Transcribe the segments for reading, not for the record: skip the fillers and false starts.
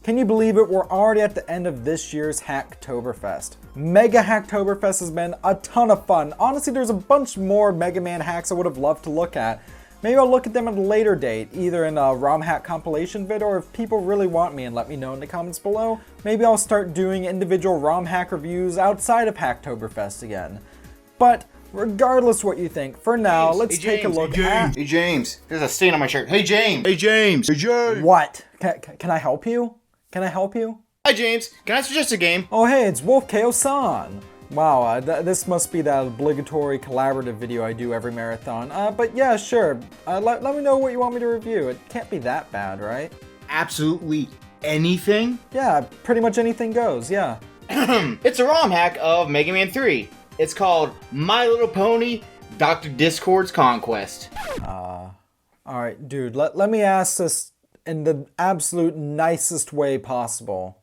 Can you believe it? We're already at the end of this year's Hacktoberfest. Mega Hacktoberfest has been a ton of fun. Honestly, there's a bunch more Mega Man hacks I would have loved to look at. Maybe I'll look at them at a later date, either in a Romhack compilation vid, or if people really want me and let me know in the comments below, maybe I'll start doing individual Romhack reviews outside of Hacktoberfest again. But regardless what you think, for now, let's take a look at... Hey James, there's a stain on my shirt. Hey James! Hey James! Hey James! What? Can I help you? Can I help you? Hi James, can I suggest a game? Oh hey, it's Wolfkaousaun! Wow, this must be that obligatory collaborative video I do every marathon. But yeah, sure. Let me know what you want me to review. It can't be that bad, right? Absolutely anything? Yeah, pretty much anything goes, yeah. It's a ROM hack of Mega Man 3. It's called My Little Pony Dr. Discord's Conquest. Alright, dude, let me ask this in the absolute nicest way possible.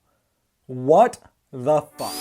What the fuck?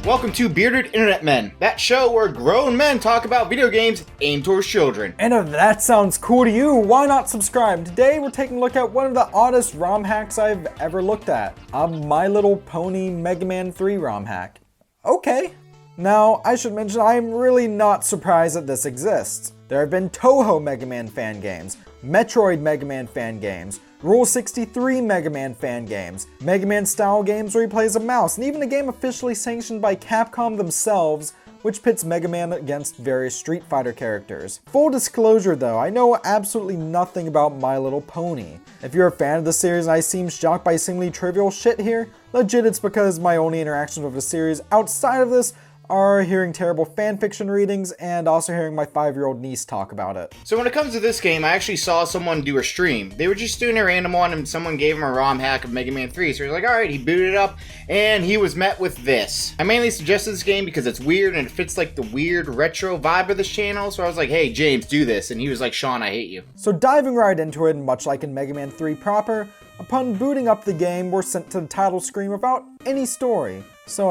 Welcome to Bearded Internet Men, that show where grown men talk about video games aimed towards children. And if that sounds cool to you, why not subscribe? Today we're taking a look at one of the oddest ROM hacks I've ever looked at. A My Little Pony Mega Man 3 ROM hack. Okay. Now, I should mention I'm really not surprised that this exists. There have been Toho Mega Man fan games, Metroid Mega Man fan games, Rule 63 Mega Man fan games, Mega Man style games where he plays a mouse, and even a game officially sanctioned by Capcom themselves, which pits Mega Man against various Street Fighter characters. Full disclosure though, I know absolutely nothing about My Little Pony. If you're a fan of the series and I seem shocked by seemingly trivial shit here, legit it's because my only interactions with the series outside of this are hearing terrible fanfiction readings and also hearing my 5-year-old niece talk about it. So when it comes to this game, I actually saw someone do a stream. They were just doing a random one and someone gave him a ROM hack of Mega Man 3. So he was like, alright, he booted it up and he was met with this. I mainly suggested this game because it's weird and it fits like the weird retro vibe of this channel. So I was like, hey James, do this. And he was like, Sean, I hate you. So diving right into it, much like in Mega Man 3 proper, upon booting up the game, we're sent to the title screen without any story. So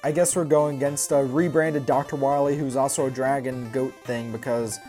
I guess we're going against a rebranded Dr. Wily, who's also a dragon goat thing because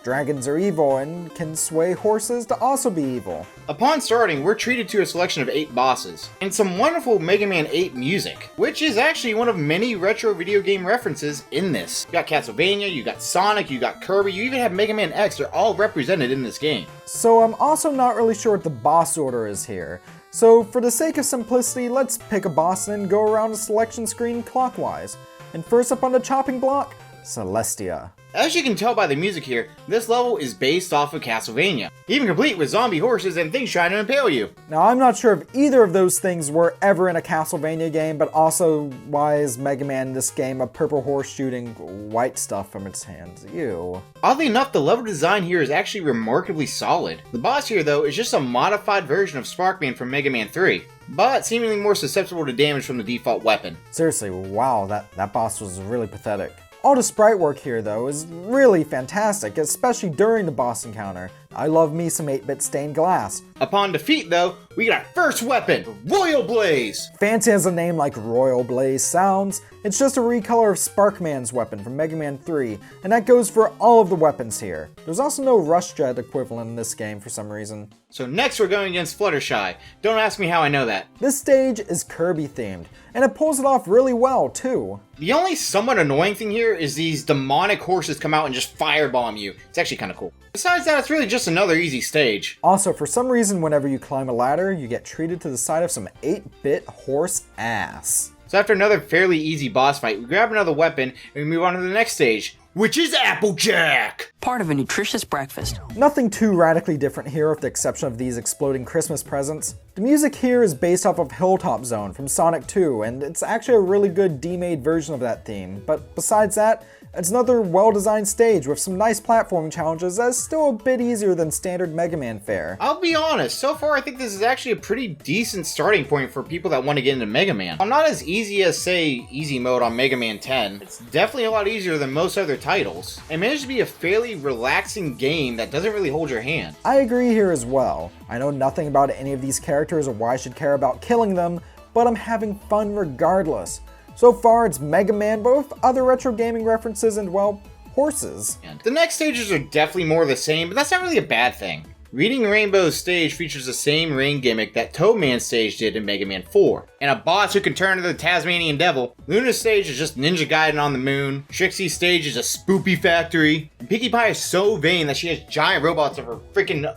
dragons are evil and can sway horses to also be evil. Upon starting, we're treated to a selection of 8 bosses, and some wonderful Mega Man 8 music, which is actually one of many retro video game references in this. You got Castlevania, you got Sonic, you got Kirby, you even have Mega Man X, they're all represented in this game. So I'm also not really sure what the boss order is here. So for the sake of simplicity, let's pick a boss and then go around the selection screen clockwise. And first up on the chopping block, Celestia. As you can tell by the music here, this level is based off of Castlevania, even complete with zombie horses and things trying to impale you. Now I'm not sure if either of those things were ever in a Castlevania game, but also why is Mega Man in this game a purple horse shooting white stuff from its hands? Ew. Oddly enough, the level design here is actually remarkably solid. The boss here though is just a modified version of Sparkman from Mega Man 3, but seemingly more susceptible to damage from the default weapon. Seriously, wow, that boss was really pathetic. All the sprite work here though is really fantastic, especially during the boss encounter. I love me some 8-bit stained glass. Upon defeat though, we get our first weapon, Royal Blaze! Fancy as a name like Royal Blaze sounds, it's just a recolor of Sparkman's weapon from Mega Man 3, and that goes for all of the weapons here. There's also no Rush Jet equivalent in this game for some reason. So next we're going against Fluttershy. Don't ask me how I know that. This stage is Kirby themed, and it pulls it off really well too. The only somewhat annoying thing here is these demonic horses come out and just firebomb you. It's actually kind of cool. Besides that, it's really just another easy stage. Also, for some reason, whenever you climb a ladder, you get treated to the side of some 8-bit horse ass. So after another fairly easy boss fight, we grab another weapon and we move on to the next stage, which is Applejack! Part of a nutritious breakfast. Nothing too radically different here with the exception of these exploding Christmas presents. The music here is based off of Hilltop Zone from Sonic 2, and it's actually a really good D-made version of that theme. But besides that, it's another well-designed stage with some nice platforming challenges that's still a bit easier than standard Mega Man fare. I'll be honest, so far I think this is actually a pretty decent starting point for people that want to get into Mega Man. I'm not as easy as, say, easy mode on Mega Man 10. It's definitely a lot easier than most other titles. It managed to be a fairly relaxing game that doesn't really hold your hand. I agree here as well. I know nothing about any of these characters or why I should care about killing them, but I'm having fun regardless. So far, it's Mega Man, but with other retro gaming references and, well, horses. The next stages are definitely more the same, but that's not really a bad thing. Reading Rainbow's stage features the same rain gimmick that Toadman's stage did in Mega Man 4. And a boss who can turn into the Tasmanian Devil. Luna's stage is just Ninja Gaiden on the moon. Trixie's stage is a spoopy factory. And Pinkie Pie is so vain that she has giant robots of her freaking...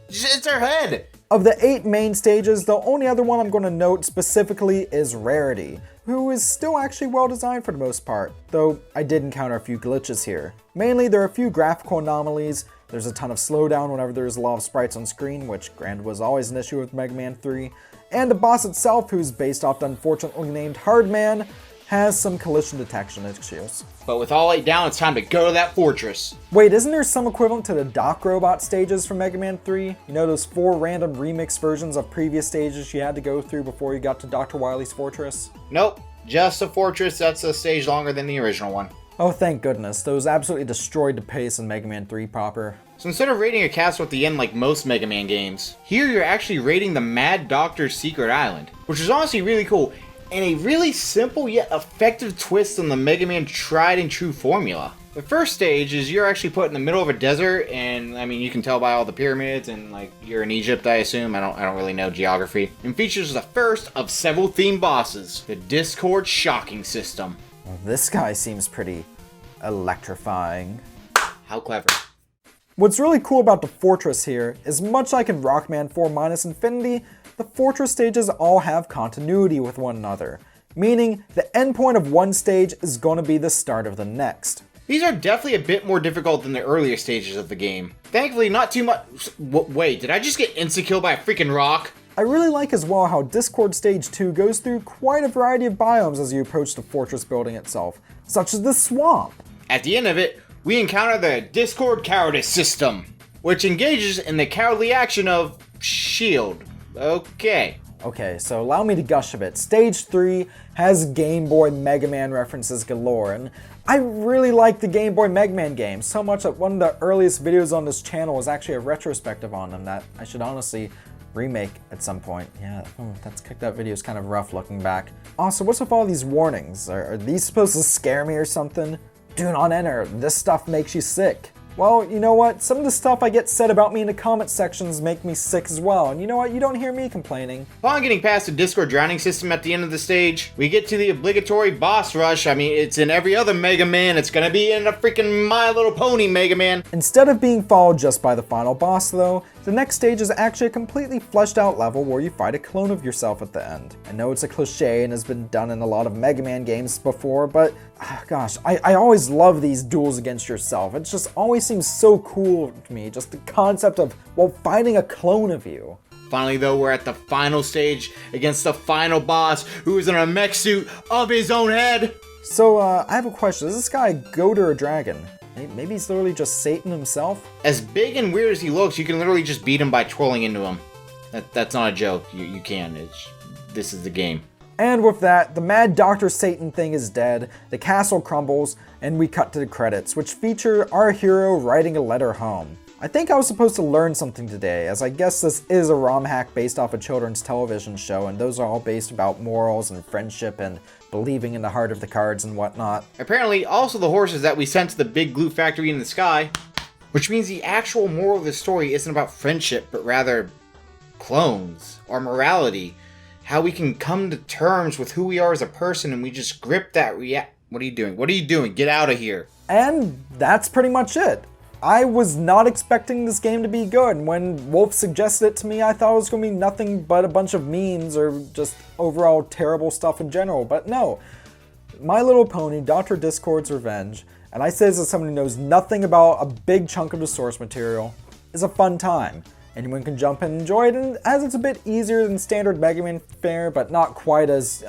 It's her head! Of the 8 main stages, the only other one I'm going to note specifically is Rarity, who is still actually well designed for the most part, though I did encounter a few glitches here. Mainly, there are a few graphical anomalies, there's a ton of slowdown whenever there's a lot of sprites on screen, which granted was always an issue with Mega Man 3, and the boss itself, who's based off the unfortunately named Hardman, has some collision detection issues. But with all 8 down, it's time to go to that fortress. Wait, isn't there some equivalent to the Doc Robot stages from Mega Man 3? You know, those 4 random remix versions of previous stages you had to go through before you got to Dr. Wily's fortress? Nope, just a fortress that's a stage longer than the original one. Oh, thank goodness. Those absolutely destroyed the pace in Mega Man 3 proper. So instead of raiding a castle at the end like most Mega Man games, here you're actually raiding the Mad Doctor's secret island, which is honestly really cool. And a really simple yet effective twist on the Mega Man tried and true formula. The first stage is you're actually put in the middle of a desert, and I mean you can tell by all the pyramids and like you're in Egypt, I assume. I don't really know geography. And features the first of several themed bosses, the Discord Shocking System. Well, this guy seems pretty electrifying. How clever. What's really cool about the fortress here is much like in Rockman 4 Minus Infinity, the fortress stages all have continuity with one another, meaning the endpoint of one stage is going to be the start of the next. These are definitely a bit more difficult than the earlier stages of the game. Thankfully, not too much. Wait, did I just get insta-killed by a freaking rock? I really like as well how Discord Stage 2 goes through quite a variety of biomes as you approach the fortress building itself, such as the swamp. At the end of it, we encounter the Discord Cowardice System, which engages in the cowardly action of shield. Okay, so allow me to gush a bit. Stage 3 has Game Boy Mega Man references galore, and I really like the Game Boy Mega Man games, so much that one of the earliest videos on this channel was actually a retrospective on them that I should honestly remake at some point. Yeah, that video is kind of rough looking back. Also, what's with all these warnings? Are these supposed to scare me or something? Do not enter, this stuff makes you sick. Well, you know what? Some of the stuff I get said about me in the comment sections make me sick as well, and you know what? You don't hear me complaining. Upon getting past the Discord drowning system at the end of the stage, we get to the obligatory boss rush. I mean, it's in every other Mega Man. It's gonna be in a freaking My Little Pony Mega Man. Instead of being followed just by the final boss though, the next stage is actually a completely fleshed out level where you fight a clone of yourself at the end. I know it's a cliche and has been done in a lot of Mega Man games before, but gosh, I always love these duels against yourself. It just always seems so cool to me, just the concept of, well, fighting a clone of you. Finally though, we're at the final stage against the final boss who is in a mech suit of his own head. So, I have a question. Is this guy a goat or a dragon? Maybe he's literally just Satan himself? As big and weird as he looks, you can literally just beat him by twirling into him. That's not a joke. You can. This is the game. And with that, the Mad Dr. Satan thing is dead, the castle crumbles, and we cut to the credits, which feature our hero writing a letter home. I think I was supposed to learn something today, as I guess this is a ROM hack based off a children's television show, and those are all based about morals and friendship and believing in the heart of the cards and whatnot. Apparently, also the horses that we sent to the big glue factory in the sky, which means the actual moral of the story isn't about friendship, but rather clones, or morality. How we can come to terms with who we are as a person, and we just grip that What are you doing? What are you doing? Get out of here. And that's pretty much it. I was not expecting this game to be good, and when Wolf suggested it to me, I thought it was going to be nothing but a bunch of memes or just overall terrible stuff in general, but no. My Little Pony, Dr. Discord's Revenge, and I say this as someone who knows nothing about a big chunk of the source material, is a fun time. Anyone can jump in and enjoy it, and as it's a bit easier than standard Mega Man fare, but not quite as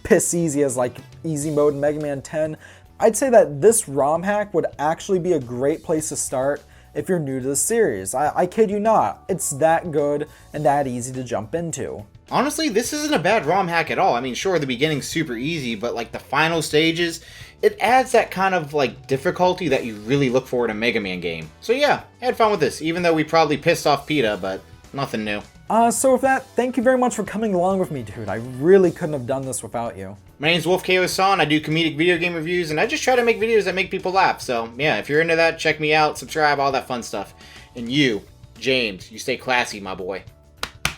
piss easy as like easy mode in Mega Man 10, I'd say that this ROM hack would actually be a great place to start if you're new to the series. I kid you not, it's that good and that easy to jump into. Honestly, this isn't a bad ROM hack at all. I mean, sure, the beginning's super easy, but like the final stages, it adds that kind of like difficulty that you really look for in a Mega Man game. So yeah, I had fun with this, even though we probably pissed off PETA, but nothing new. So with that, thank you very much for coming along with me, dude. I really couldn't have done this without you. My name's Wolfkaousaun, I do comedic video game reviews, and I just try to make videos that make people laugh. So yeah, if you're into that, check me out, subscribe, all that fun stuff. And you James, you stay classy, my boy.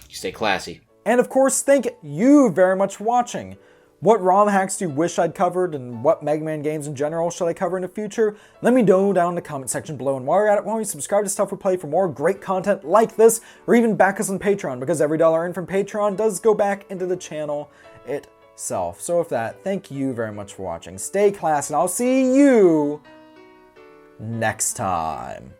You stay classy. And of course, thank you very much for watching. What ROM hacks do you wish I'd covered, and what Mega Man games in general should I cover in the future? Let me know down in the comment section below. And while you're at it, why don't you subscribe to Stuff We Play for more great content like this, or even back us on Patreon, because every dollar earned from Patreon does go back into the channel itself. So with that, thank you very much for watching. Stay classy, and I'll see you next time.